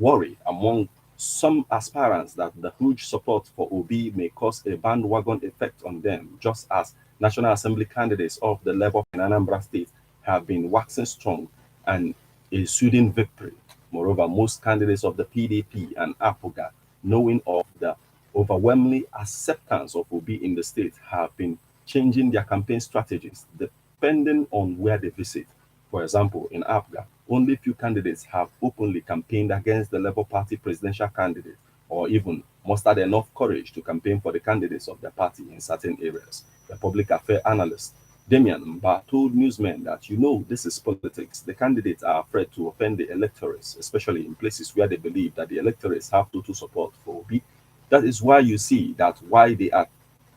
worry among some aspirants that the huge support for Obi may cause a bandwagon effect on them, just as National Assembly candidates of the Labour in Anambra State have been waxing strong and a soothing victory. Moreover, most candidates of the PDP and APOGA, knowing of the overwhelming acceptance of Obi in the state, have been changing their campaign strategies depending on where they visit. For example, in APGA, only few candidates have openly campaigned against the Labour Party presidential candidate or even mustered enough courage to campaign for the candidates of their party in certain areas. The public affairs analyst Damian Mba told newsmen that this is politics. The candidates are afraid to offend the electorates, especially in places where they believe that the electorates have total support for Obi. That is why you see that why they are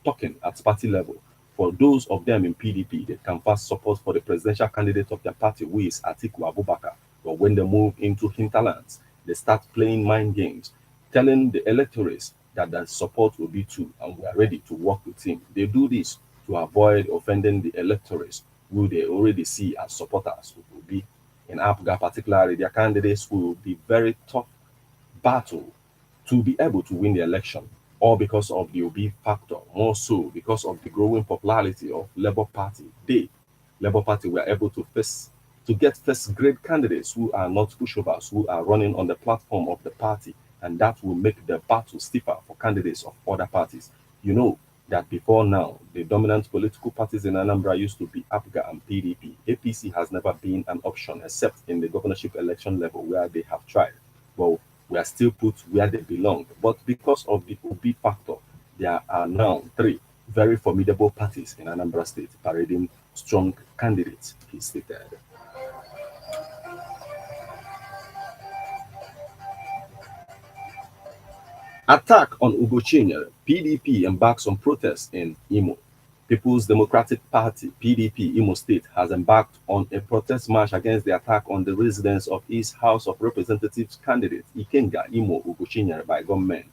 talking at party level. For those of them in PDP, they can first support for the presidential candidate of their party, who is Atiku Abubakar. But when they move into hinterlands, they start playing mind games, telling the electorates that the support will be true and we are ready to work with him. They do this to avoid offending the electorates who they already see as supporters who will be in APGA, particularly their candidates will be very tough battle to be able to win the election, all because of the Obi factor, more so because of the growing popularity of Labour Party. Labour Party, were able to get first-grade candidates who are not pushovers, who are running on the platform of the party, and that will make the battle stiffer for candidates of other parties. You know that before now, the dominant political parties in Anambra used to be APGA and PDP. APC has never been an option except in the governorship election level where they have tried. But we are still put where they belong. But because of the Obi factor, there are now three very formidable parties in Anambra State parading strong candidates, he stated. Attack on Ugochinyere. PDP embarks on protest in Imo. People's Democratic Party, PDP, Imo State, has embarked on a protest march against the attack on the residence of East House of Representatives candidate Ikenga Imo Ugochinyere by gunmen.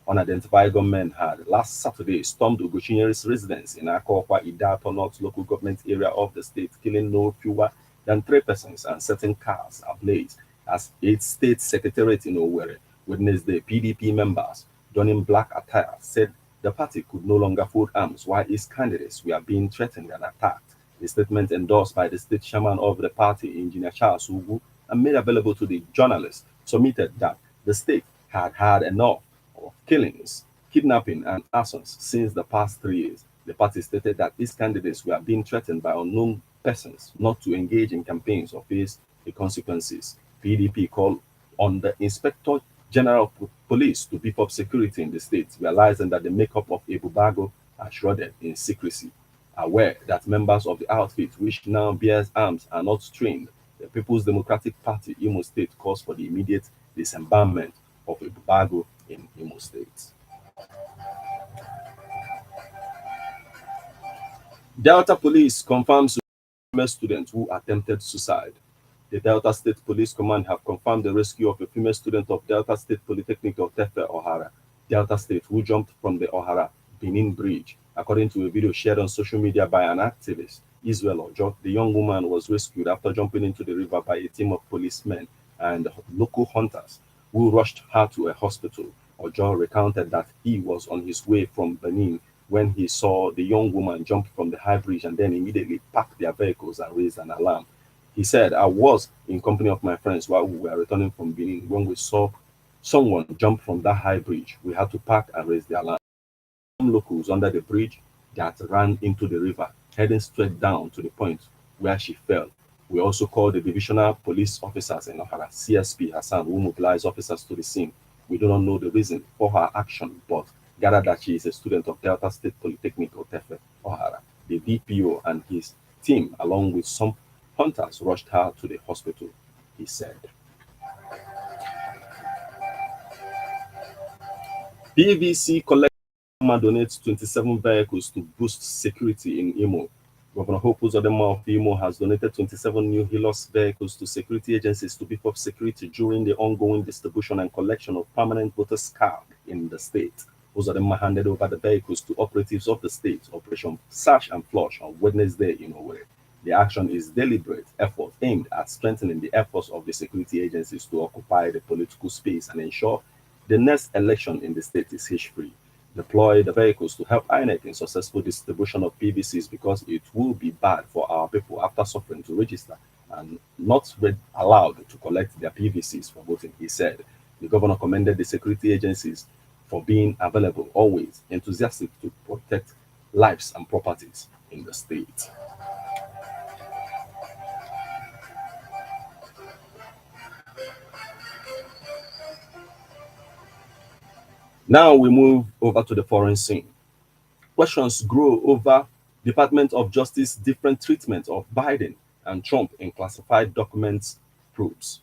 Unidentified gunmen had last Saturday stormed Ugochinyere's residence in Akokwa Idato North local government area of the state, killing no fewer than 3 persons and setting cars ablaze as its state secretariat in Owerri. Wednesday, PDP members donning black attire said the party could no longer fold arms while its candidates were being threatened and attacked. A statement endorsed by the state chairman of the party, Engineer Charles Ugu, and made available to the journalists, submitted that the state had had enough of killings, kidnapping, and arson since the past 3 years. The party stated that its candidates were being threatened by unknown persons not to engage in campaigns or face the consequences. PDP called on the Inspector General of Police to beef up security in the state, realizing that the makeup of Ebubago are shrouded in secrecy. Aware that members of the outfit, which now bears arms, are not trained, the People's Democratic Party Imo State calls for the immediate dismemberment of Ebubago in Imo State. Delta Police confirms female student who attempted suicide. The Delta State Police Command have confirmed the rescue of a female student of Delta State Polytechnic of Tefe, Ohara, Delta State, who jumped from the Ohara Benin Bridge. According to a video shared on social media by an activist, Israel Ojo, the young woman was rescued after jumping into the river by a team of policemen and local hunters who rushed her to a hospital. Ojo recounted that he was on his way from Benin when he saw the young woman jump from the high bridge and then immediately parked their vehicles and raised an alarm. He said, I was in company of my friends while we were returning from Benin when we saw someone jump from that high bridge. We had to park and raise the alarm. Some locals under the bridge that ran into the river, heading straight down to the point where she fell. We also called the divisional police officers in Ohara, CSP Hassan, who mobilized officers to the scene. We do not know the reason for her action, but gathered that she is a student of Delta State Polytechnic Otefe, Ohara. The DPO and his team, along with some hunters, rushed her to the hospital, he said. PVC collector donates 27 vehicles to boost security in Imo. Governor Hope Uzodinma of Imo has donated 27 new Hilux vehicles to security agencies to beef up security during the ongoing distribution and collection of permanent voters' card in the state. Uzodinma handed over the vehicles to operatives of the state, Operation Sash and Flush, on Wednesday in Owerri. The action is deliberate effort aimed at strengthening the efforts of the security agencies to occupy the political space and ensure the next election in the state is hitch-free. Deploy the vehicles to help INEC in successful distribution of PVCs because it will be bad for our people after suffering to register and not allowed to collect their PVCs for voting, he said. The governor commended the security agencies for being available, always enthusiastic to protect lives and properties in the state. Now we move over to the foreign scene. Questions grow over Department of Justice different treatment of Biden and Trump in classified documents probes.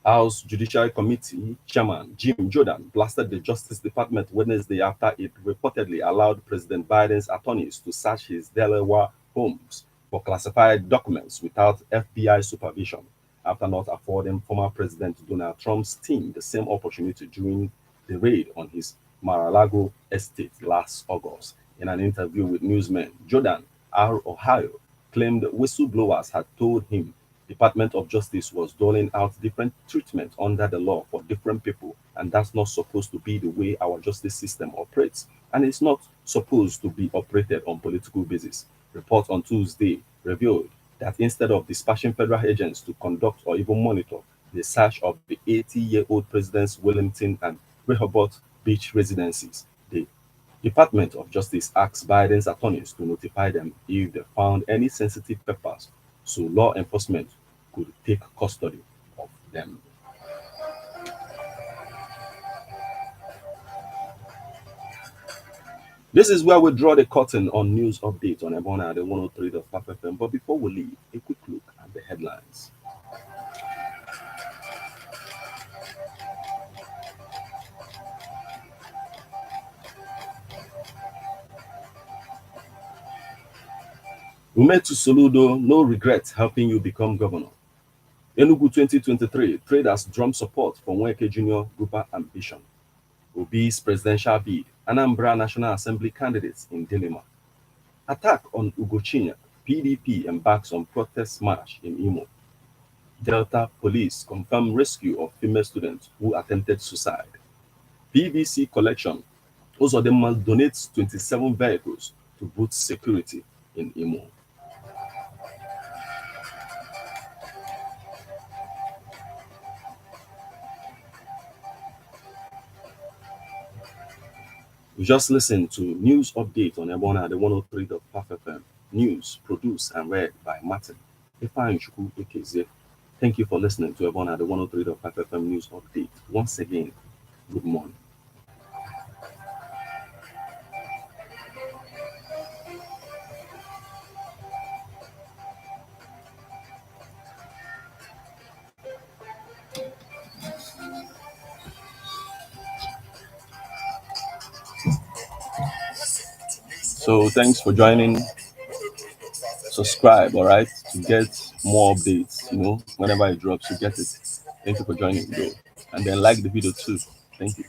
House Judiciary Committee Chairman Jim Jordan blasted the Justice Department Wednesday after it reportedly allowed President Biden's attorneys to search his Delaware homes for classified documents without FBI supervision, after not affording former President Donald Trump's team the same opportunity during the raid on his Mar-a-Lago estate last August. In an interview with newsmen, Jordan R. Ohio claimed whistleblowers had told him Department of Justice was doling out different treatment under the law for different people, and that's not supposed to be the way our justice system operates, and it's not supposed to be operated on political basis. Report on Tuesday revealed that instead of dispatching federal agents to conduct or even monitor the search of the 80-year-old president's Wellington and Rehoboth Beach residencies, the Department of Justice asked Biden's attorneys to notify them if they found any sensitive papers so law enforcement could take custody of them. This is where we draw the curtain on news updates on Ebona at the 103.5 FM. But before we leave, a quick look at the headlines. Umetu Soludo, no regrets helping you become governor. Enugu 2023, traders drum support for Nweke Junior Guba ambition. Obi's presidential bid, Anambra National Assembly candidates in dilemma. Attack on Ugochinya, PDP embarks on protest march in Imo. Delta police confirm rescue of female student who attempted suicide. PVC collection, Uzodinma donates 27 vehicles to boost security in Imo. We just listened to news update on Ebona, the 103.5 FM. News produced and read by Martin Ifeanyichukwu Ekeze. Thank you for listening to Ebona, the 103.5 FM news update. Once again, good morning. So thanks for joining. Subscribe, all right, to get more updates. Whenever it drops, you get it. Thank you for joining, bro. And then like the video too. Thank you.